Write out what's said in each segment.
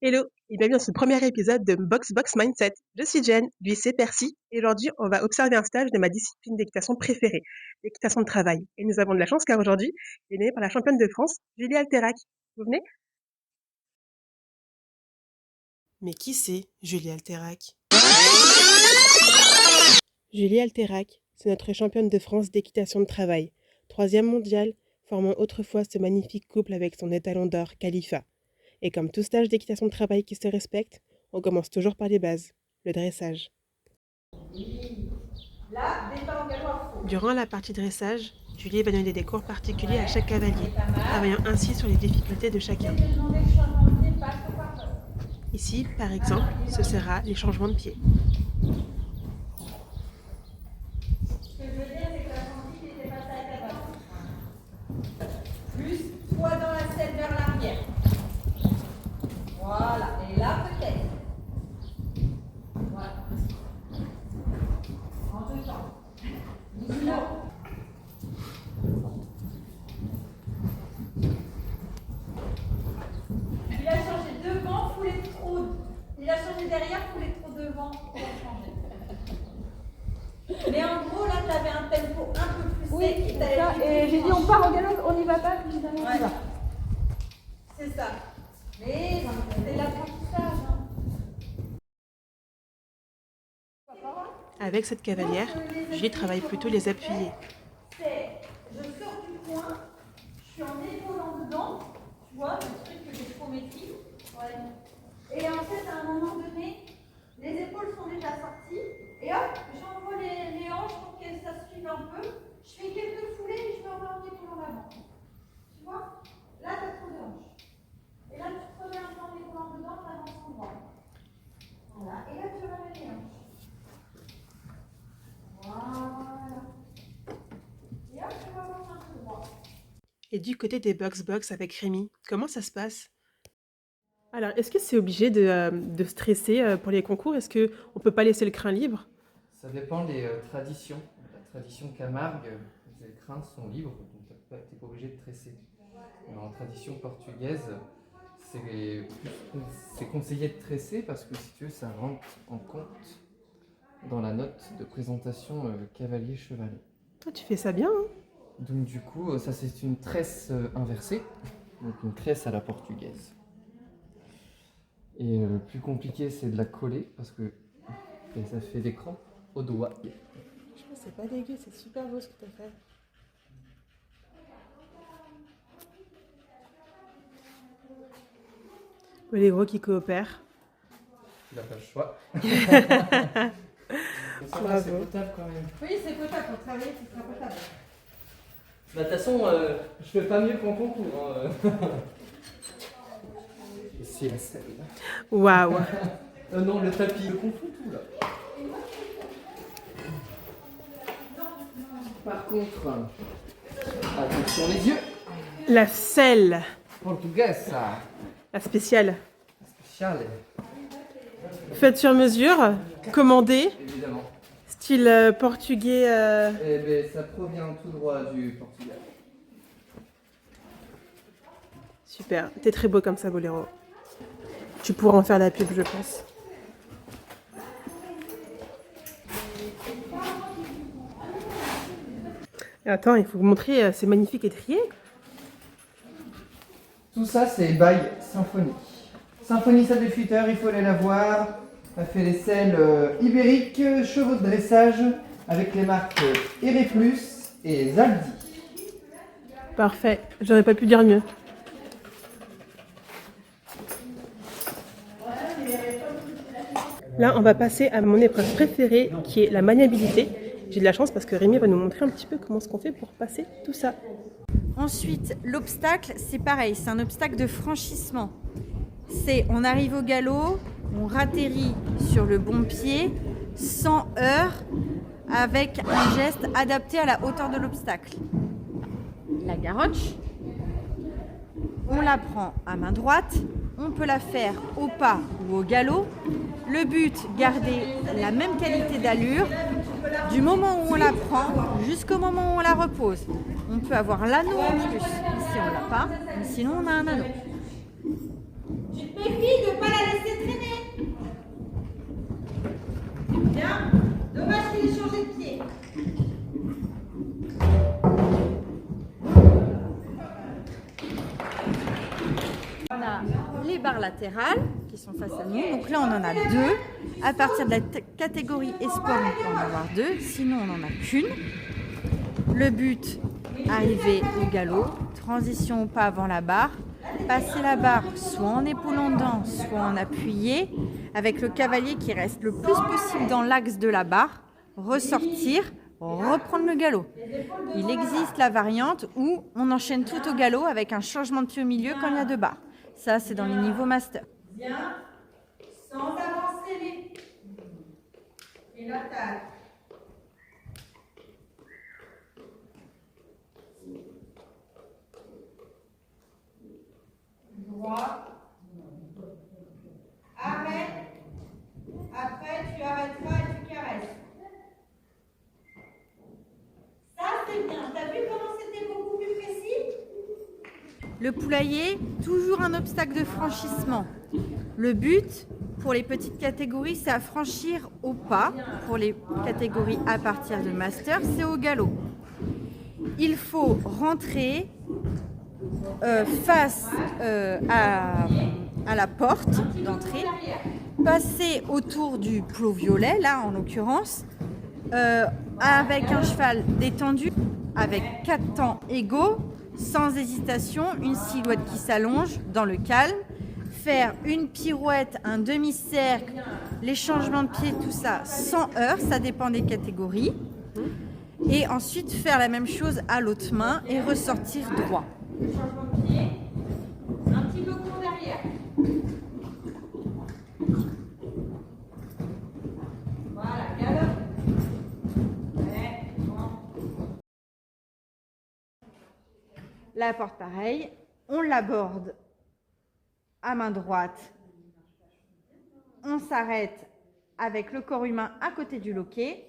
Hello et bienvenue dans ce premier épisode de Box Mindset. Je suis Jen, lui c'est Percy et aujourd'hui on va observer un stage de ma discipline d'équitation préférée, l'équitation de travail. Et nous avons de la chance car aujourd'hui il est mené par la championne de France, Julie Alterac. Vous venez? Mais qui c'est Julie Alterac? Julie Alterac, c'est notre championne de France d'équitation de travail, 3e mondiale, formant autrefois ce magnifique couple avec son étalon d'or, Khalifa. Et comme tout stage d'équitation de travail qui se respecte, on commence toujours par les bases, le dressage. Durant la partie dressage, Julie va donner des cours particuliers à chaque cavalier, travaillant ainsi sur les difficultés de chacun. Ici, par exemple, ce sera les changements de pied. Plus, soit dans la selle vers l'arrière. Voilà, et là peut-être. Voilà. En deux temps. Doucement. Il a changé devant, foulé trop. Il a changé derrière, foulé trop devant. Il a changé. Mais en gros, là, tu avais un tempo un peu plus oui, sec. C'est ça. Et j'ai dit on part au galop, on n'y va pas, puis finalement on y va. C'est ça. Mais c'est l'apprentissage. Hein. Avec cette cavalière, Julie travaille plutôt les appuyés. Je sors du coin, je suis en épaule en dedans, tu vois, le truc que j'ai trop maîtrise. Ouais. Et en fait, à un moment donné, les épaules sont déjà sorties, et hop, j'envoie les hanches pour que ça suive un peu. Je fais quelques foulées et je me remets en épaule en avant. Tu vois, là, tu as trop de hanches. Et là, tu te remets un peu en épaule en dedans, tu avances en droit. Voilà, et là, tu remets les hanches. Voilà. Et hop, tu vas avancer un peu droit. Et du côté des box avec Rémi, comment ça se passe? Alors, est-ce que c'est obligé de stresser pour les concours? Est-ce qu'on ne peut pas laisser le crin libre? Ça dépend des traditions. La tradition Camargue, les crins sont libres, donc tu n'es pas obligé de tresser. Mais en tradition portugaise, c'est conseillé de tresser parce que si tu veux, ça rentre en compte dans la note de présentation cavalier-chevalet. Toi, tu fais ça bien, hein? Donc du coup, ça c'est une tresse inversée, donc une tresse à la portugaise. Et le plus compliqué, c'est de la coller parce que ça fait des crampes au doigt. Je pense que c'est pas dégueu, c'est super beau ce que tu as fait. Les gros qui coopèrent. Tu n'as pas le choix. Bravo. C'est potable quand même. Oui, c'est potable pour travailler, c'est très potable. Bah, de toute façon, je fais pas mieux qu'en concours. Hein. Ici la selle. Waouh. Non, le tapis, je confonds tout là. Par contre, attention les yeux. La selle. Portugais, ça. La spéciale. Spécial. Faite sur mesure, commandée, Évidemment. style portugais. Eh bien, ça provient tout droit du Portugal. Super, t'es très beau comme ça, Boléro. Tu pourras en faire la pub, je pense. Et attends, il faut vous montrer ces magnifiques étriers. Tout ça, c'est by Symphonie. Symphonie salle de fuiteur, il faut aller la voir. Elle fait les selles ibériques, chevaux de dressage, avec les marques Ereplus et Zaldi. Parfait, j'aurais pas pu dire mieux. Là, on va passer à mon épreuve préférée, qui est la maniabilité. J'ai de la chance parce que Rémi va nous montrer un petit peu comment ce qu'on fait pour passer tout ça. Ensuite, l'obstacle, c'est pareil, c'est un obstacle de franchissement. On arrive au galop, on ratterrit sur le bon pied, sans heurts, avec un geste adapté à la hauteur de l'obstacle. La garroche, on la prend à main droite, on peut la faire au pas ou au galop. Le but, garder la même qualité d'allure du moment où on la prend jusqu'au moment où on la repose. On peut avoir l'anneau en plus. Ici, on l'a pas, mais sinon, on a un anneau. Tu te méfies de pas la les barres latérales qui sont face à nous. Donc là, on en a deux. À partir de la catégorie espoir, on peut en avoir deux. Sinon, on n'en a qu'une. Le but, arriver au galop. Transition ou pas avant la barre. Passer la barre soit en épaulant dedans, soit en appuyé. Avec le cavalier qui reste le plus possible dans l'axe de la barre. Ressortir, reprendre le galop. Il existe la variante où on enchaîne tout au galop avec un changement de pied au milieu quand il y a deux barres. Ça, c'est dans les niveaux master. Bien, sans avancer et l'attaque. Droit. Arrête. Après, tu arrêteras et tu caresses. Ça, c'est bien. T'as vu comment c'était beaucoup plus précis? Le poulailler, toujours un obstacle de franchissement. Le but, pour les petites catégories, c'est à franchir au pas. Pour les catégories à partir de master, c'est au galop. Il faut rentrer face à la porte d'entrée, passer autour du plot violet, là en l'occurrence, avec un cheval détendu, avec 4 temps égaux, sans hésitation, une silhouette qui s'allonge dans le calme, faire une pirouette, un demi-cercle, les changements de pied, tout ça sans heurts, ça dépend des catégories. Et ensuite faire la même chose à l'autre main et ressortir droit. Le changement de pied, un petit peu court derrière. Voilà, galop. Ouais, bon. La porte pareil, on l'aborde à main droite. On s'arrête avec le corps humain à côté du loquet.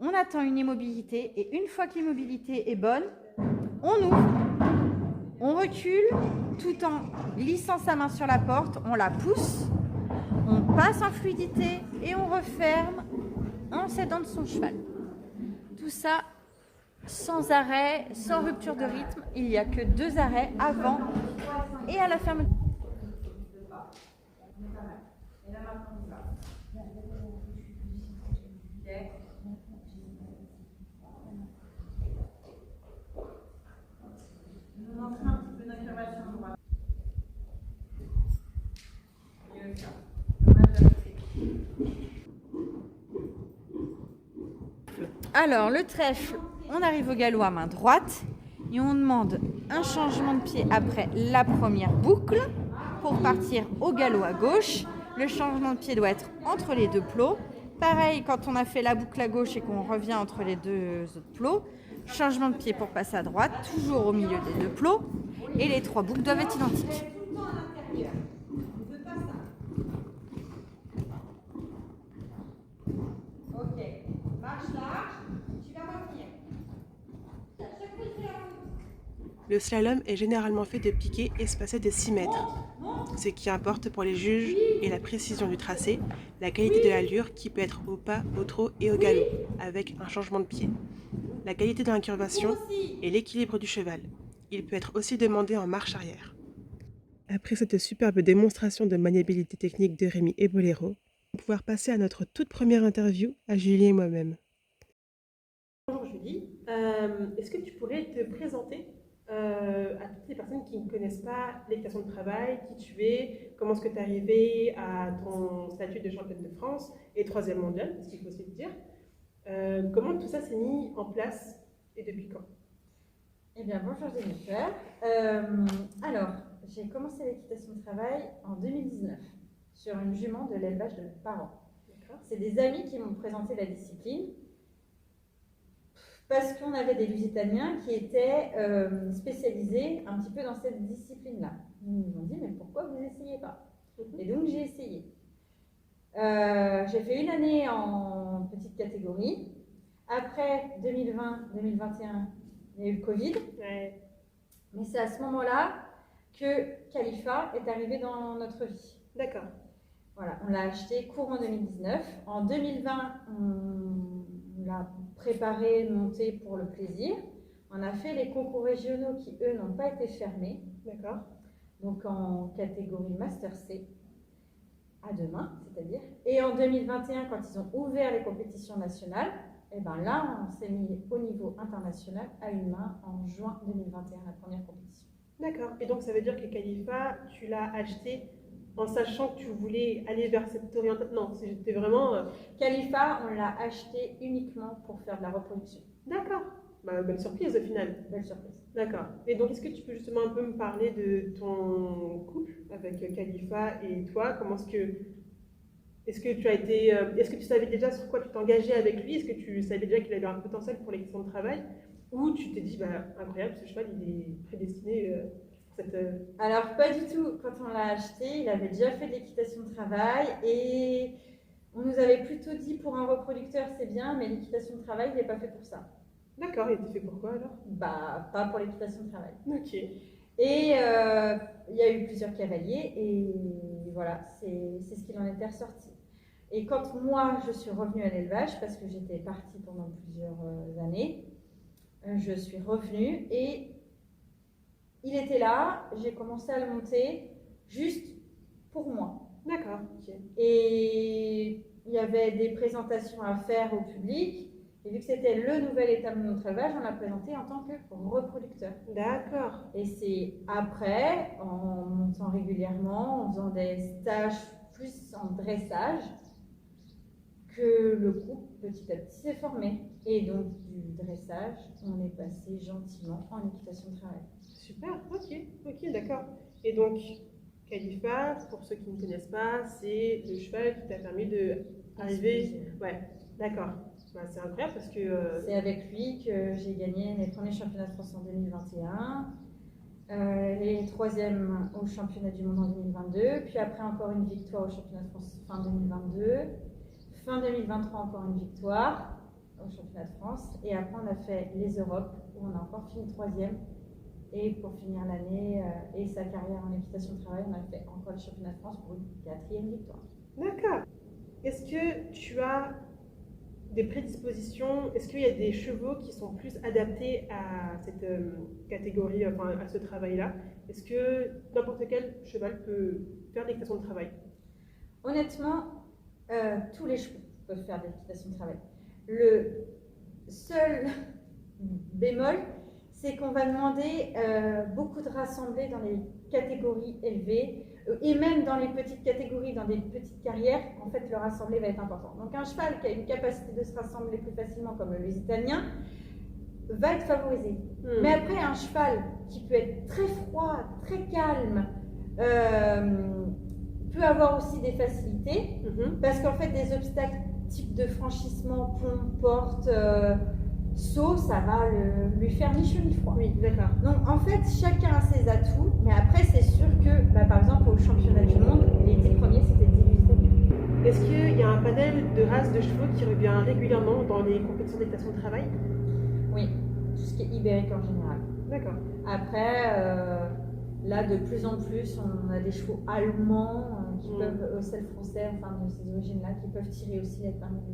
On attend une immobilité et une fois que l'immobilité est bonne, on ouvre, on recule tout en glissant sa main sur la porte, on la pousse, on passe en fluidité et on referme en s'aidant de son cheval. Tout ça sans arrêt, sans rupture de rythme, il n'y a que 2 arrêts avant et à la fermeture. Alors, le trèfle, on arrive au galop à main droite et on demande un changement de pied après la première boucle pour partir au galop à gauche. Le changement de pied doit être entre les 2 plots. Pareil, quand on a fait la boucle à gauche et qu'on revient entre les 2 autres plots, changement de pied pour passer à droite, toujours au milieu des 2 plots. Et les 3 boucles doivent être identiques. Ok, marche large, tu vas revenir. Le slalom est généralement fait de piquets espacés de 6 mètres. Ce qui importe pour les juges est la précision du tracé, la qualité de l'allure qui peut être au pas, au trot et au galop, avec un changement de pied, la qualité de l'incurvation et l'équilibre du cheval. Il peut être aussi demandé en marche arrière. Après cette superbe démonstration de maniabilité technique de Rémi et Bolero, on va pouvoir passer à notre toute première interview à Julie et moi-même. Bonjour Julie, est-ce que tu pourrais te présenter à toutes les personnes qui ne connaissent pas l'équitation de travail, qui tu es, comment est-ce que tu es arrivée à ton statut de championne de France et 3e mondiale, ce qu'il faut aussi le dire. Comment tout ça s'est mis en place et depuis quand? Eh bien, bonjour Jennifer. Alors, j'ai commencé l'équitation de travail en 2019 sur une jument de l'élevage de mes parents. C'est des amis qui m'ont présenté la discipline parce qu'on avait des Lusitaniens qui étaient spécialisés un petit peu dans cette discipline-là. Ils m'ont dit, mais pourquoi vous n'essayez pas? Et donc, j'ai essayé. J'ai fait une année en petite catégorie. Après 2020-2021, il y a eu le Covid. Ouais. Mais c'est à ce moment-là que Khalifa est arrivé dans notre vie. D'accord. Voilà, on l'a acheté courant 2019. En 2020, on l'a préparé, monté pour le plaisir. On a fait les concours régionaux qui, eux, n'ont pas été fermés. D'accord. donc en catégorie Master C, à 2 mains, c'est-à-dire. Et en 2021, quand ils ont ouvert les compétitions nationales, et ben là, on s'est mis au niveau international à 1 main en juin 2021, la première compétition. D'accord. Et donc, ça veut dire que Khalifa, tu l'as acheté en sachant que tu voulais aller vers cette orientation. Non, c'était vraiment. Khalifa, on l'a acheté uniquement pour faire de la reproduction. D'accord. Bah, belle surprise au final. Belle surprise. D'accord. Et donc, est-ce que tu peux justement un peu me parler de ton couple avec Khalifa et toi? Est-ce que tu as été, est-ce que tu savais déjà sur quoi tu t'engageais avec lui? Est-ce que tu savais déjà qu'il avait un potentiel pour l'équitation de travail? Ou tu t'es dit, bah, incroyable, ce cheval, il est prédestiné pour cette. Alors, pas du tout. Quand on l'a acheté, il avait déjà fait de l'équitation de travail et on nous avait plutôt dit pour un reproducteur, c'est bien, mais l'équitation de travail, il n'est pas fait pour ça. D'accord, il était fait pour quoi alors? Bah, pas pour l'équitation de travail. Ok. Et il y a eu plusieurs cavaliers et voilà, c'est ce qu'il en était ressorti. Et quand moi, je suis revenue à l'élevage, parce que j'étais partie pendant plusieurs années, je suis revenue et il était là, j'ai commencé à le monter juste pour moi. D'accord, ok. Et il y avait des présentations à faire au public. Et vu que c'était le nouvel étalon de notre élevage, on l'a présenté en tant que reproducteur. D'accord. Et c'est après, en montant régulièrement, en faisant des stages plus en dressage, que le groupe petit à petit s'est formé. Et donc du dressage, on est passé gentiment en équitation de travail. Super, ok, d'accord. Et donc, Khalifa, pour ceux qui ne connaissent pas, c'est le cheval qui t'a permis d'arriver. Ouais, d'accord. Bah, c'est incroyable parce que. C'est avec lui que j'ai gagné mes premiers championnats de France en 2021, les 3e au championnat du monde en 2022, puis après encore une victoire au championnat de France fin 2022, fin 2023 encore une victoire au championnat de France, et après on a fait les Europes où on a encore fini 3e, et pour finir l'année et sa carrière en équitation de travail, on a fait encore le championnat de France pour une 4e victoire. D'accord. Est-ce que tu as des prédispositions? Est-ce qu'il y a des chevaux qui sont plus adaptés à cette catégorie, enfin à ce travail-là? Est-ce que n'importe quel cheval peut faire de l'équitation de travail? Honnêtement, tous les chevaux peuvent faire de l'équitation de travail. Le seul bémol, c'est qu'on va demander beaucoup de rassemblés dans les catégories élevées et même dans les petites catégories, dans des petites carrières, en fait le rassemblé va être important. Donc un cheval qui a une capacité de se rassembler plus facilement comme le Lusitanien va être favorisé. Mais après un cheval qui peut être très froid, très calme, peut avoir aussi des facilités parce qu'en fait des obstacles type de franchissement, pont, porte, saut, ça va lui faire ni chaud ni froid. Oui, d'accord. Donc en fait, chacun a ses atouts, mais après c'est sûr que, par exemple, au championnat du monde, les 10 premiers c'était 10 Lusitanien. Est-ce qu'il y a un panel de races de chevaux qui revient régulièrement dans les compétitions d'équitation de travail? Oui, tout ce qui est ibérique en général. D'accord. Après, là de plus en plus, on a des chevaux allemands qui peuvent, au sel français, enfin de ces origines-là, qui peuvent tirer aussi les parmi du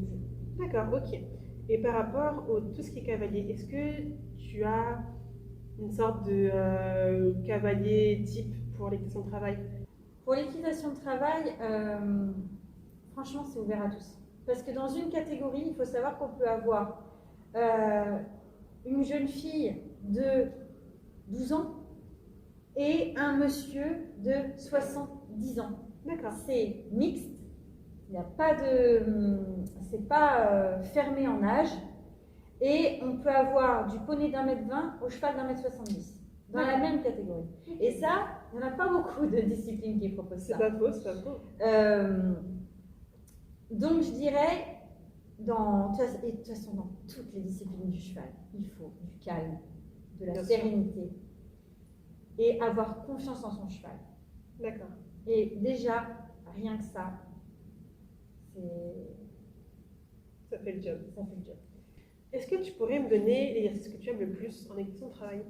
jeu. D'accord, ok. Et par rapport au tout ce qui est cavalier, est-ce que tu as une sorte de cavalier type pour l'équitation de travail? Pour l'équitation de travail, franchement, c'est ouvert à tous. Parce que dans une catégorie, il faut savoir qu'on peut avoir une jeune fille de 12 ans et un monsieur de 70 ans. D'accord. C'est mixte. Il n'y a pas de, c'est pas fermé en âge, et on peut avoir du poney d'1,20 m au cheval d'1,70 m dans la même catégorie. Et ça, il n'y en a pas beaucoup de disciplines qui proposent ça. C'est pas faux, c'est pas faux. Donc je dirais, de toute façon dans toutes les disciplines du cheval, il faut du calme, de la sérénité et avoir confiance en son cheval. D'accord. Et déjà, rien que ça, ça fait le job. Ça fait le job. Est-ce que tu pourrais me donner l'exercice que tu aimes le plus en équitation de travail?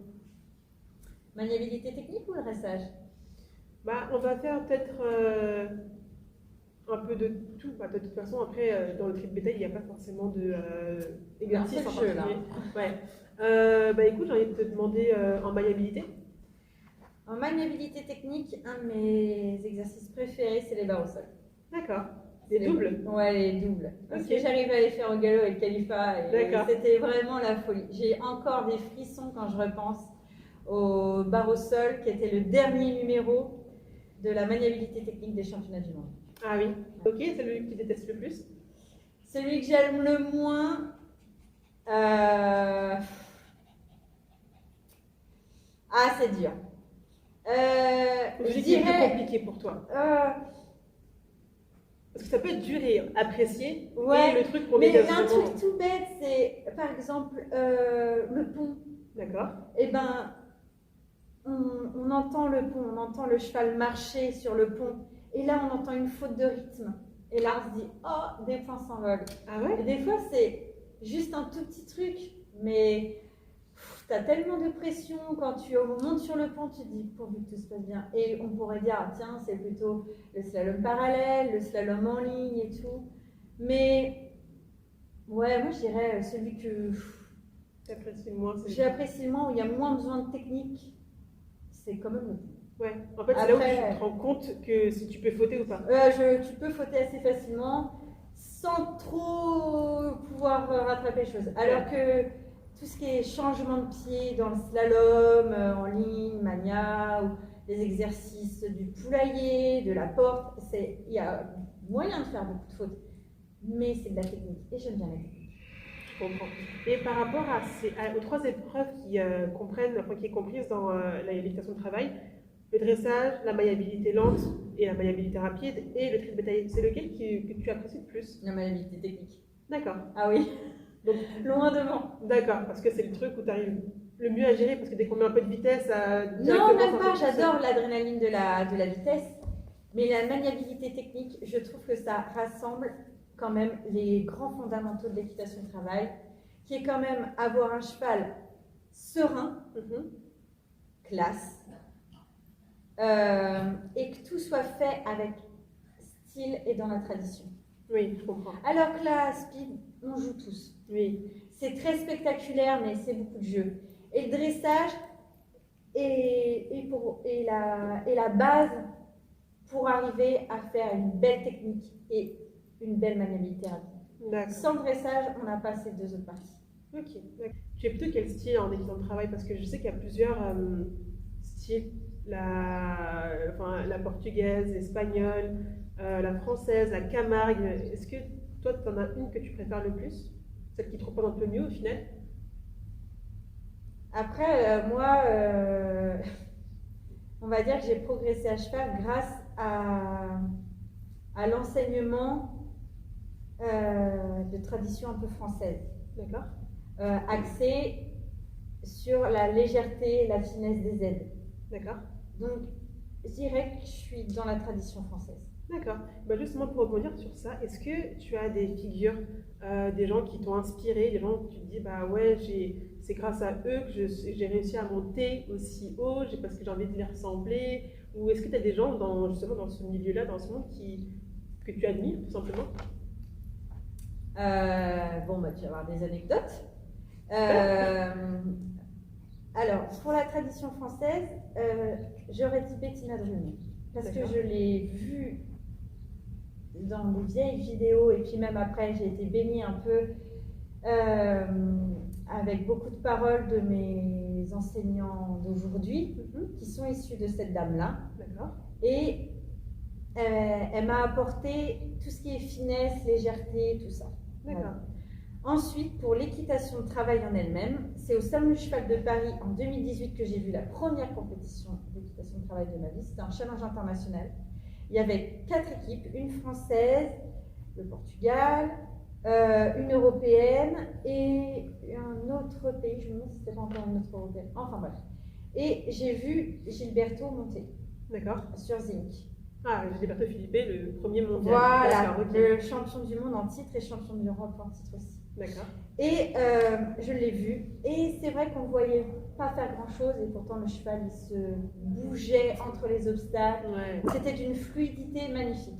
Maniabilité technique ou le dressage? Bah, on va faire peut-être un peu de tout. Bah, de toute façon, après, dans le tri de bétail, il n'y a pas forcément d'exercice en particulier. Ouais. Bah, écoute, j'ai envie de te demander en maniabilité. En maniabilité technique, un de mes exercices préférés, c'est les barres au sol. D'accord. Des doubles? Ouais, les doubles. Parce Ok. que j'arrivais à les faire au galop avec Khalifa et D'accord. c'était vraiment la folie. J'ai encore des frissons quand je repense au barre au sol, qui était le dernier numéro de la maniabilité technique des championnats du monde. Ah oui. Ok, c'est celui que tu détestes le plus? Celui que j'aime le moins, ah, c'est dur. Je Celui qui est plus dirais, compliqué pour toi. Parce que ça peut être dur et apprécié. Ouais, Et le truc qu'on mais déteste un vraiment. truc tout bête, c'est par exemple le pont. D'accord. Eh ben, on entend le pont, on entend le cheval marcher sur le pont, et là on entend une faute de rythme. Et là on se dit, oh, des points s'envolent. Ah ouais? Et des fois c'est juste un tout petit truc, mais t'as tellement de pression quand tu montes sur le pont, tu te dis, pourvu que tout se passe bien. Et on pourrait dire, ah, tiens, c'est plutôt le slalom parallèle, le slalom en ligne et tout. Mais ouais, moi je dirais celui que T'apprécies le moins. j'apprécie le moins, où il y a moins besoin de technique, c'est quand même le pont. Ouais. En fait, c'est là où Après, tu te rends compte que si tu peux fauter ou pas. Tu peux fauter assez facilement sans trop pouvoir rattraper les choses. Alors que tout ce qui est changement de pied dans le slalom, en ligne, mania, ou les exercices du poulailler, de la porte, il y a moyen de faire beaucoup de fautes. Mais c'est de la technique et j'aime bien la technique. Je comprends. Et par rapport aux trois épreuves qui qui est comprise dans la législation de travail, le dressage, la maniabilité lente et la maniabilité rapide et le tri de bétail, c'est lequel que tu apprécies le plus? La maniabilité technique. D'accord. Ah oui, Donc, loin devant. d'accord, parce que c'est le truc où tu arrives le mieux à gérer, parce que dès qu'on met un peu de vitesse, Non, même pas, j'adore l'adrénaline de la vitesse. Mais la maniabilité technique, je trouve que ça rassemble quand même les grands fondamentaux de l'équitation de travail, qui est quand même avoir un cheval serein, classe, et que tout soit fait avec style et dans la tradition. Oui, je comprends. Alors que la speed, on joue tous. Oui. C'est très spectaculaire, mais c'est beaucoup de jeu. Et le dressage est la base pour arriver à faire une belle technique et une belle maniabilité rapide. D'accord. Sans le dressage, on n'a pas ces deux autres parties. Ok, d'accord. Tu es plutôt quel style en équitation de travail? Parce que je sais qu'il y a plusieurs styles. La portugaise, l'espagnole, la française, la Camargue. Est-ce que toi, tu en as une que tu préfères le plus? Celle qui te représente le mieux au final? Après, moi, on va dire que j'ai progressé à cheval grâce à l'enseignement de tradition un peu française. D'accord. Axé sur la légèreté et la finesse des aides. D'accord. Donc, je dirais que je suis dans la tradition française. D'accord. Bah justement, pour rebondir sur ça, est-ce que tu as des figures, des gens qui t'ont inspiré, des gens que tu te dis, bah ouais, c'est grâce à eux que j'ai réussi à monter aussi haut, parce que j'ai envie de les ressembler, ou est-ce que tu as des gens justement dans ce milieu-là, dans ce monde que tu admires tout simplement? Bon, bah, tu vas avoir des anecdotes. Alors, pour la tradition française, j'aurais dit Bettina Drummond, parce que je l'ai vue dans des vieilles vidéos, et puis même après, j'ai été baignée un peu avec beaucoup de paroles de mes enseignants d'aujourd'hui, qui sont issus de cette dame-là. D'accord. Et elle m'a apporté tout ce qui est finesse, légèreté, tout ça. D'accord. Voilà. Ensuite, pour l'équitation de travail en elle-même, c'est au Salon du Cheval de Paris en 2018 que j'ai vu la première compétition d'équitation de travail de ma vie. C'était un challenge international. Il y avait 4 équipes, une française, le Portugal, une européenne et un autre pays. Je me demande si c'était pas encore une autre européenne. Enfin bref. Et j'ai vu Gilberto monter. D'accord. Sur Zinc. Ah, Gilberto Philippe, le premier mondial. Voilà, okay. Le champion du monde en titre et champion d'Europe en titre aussi. D'accord. Et je l'ai vu, et c'est vrai qu'on ne voyait pas faire grand-chose, et pourtant le cheval, il se bougeait entre les obstacles. Ouais. C'était d'une fluidité magnifique.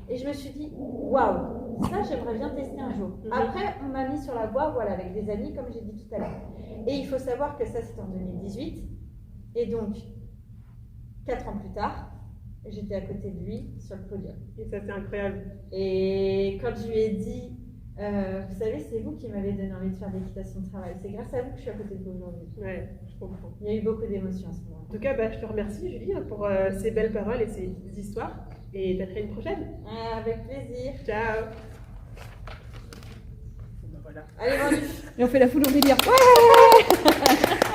Et je me suis dit, waouh, ça j'aimerais bien tester un jour. Après, on m'a mis sur la voie, voilà, avec des amis, comme j'ai dit tout à l'heure. Et il faut savoir que ça, c'était en 2018. Et donc, 4 ans plus tard, j'étais à côté de lui sur le podium. Et ça, c'est incroyable. Et quand je lui ai dit, vous savez, c'est vous qui m'avez donné envie de faire de l'équitation de travail. C'est grâce à vous que je suis à côté de vous aujourd'hui. Ouais, je comprends. Il y a eu beaucoup d'émotions à ce moment-là. En tout cas, je te remercie, Julie, pour ces belles paroles et ces histoires. Et peut-être à une prochaine. Avec plaisir. Ciao. Voilà. Allez, vendu. Et on fait la foule au délire. Ouais.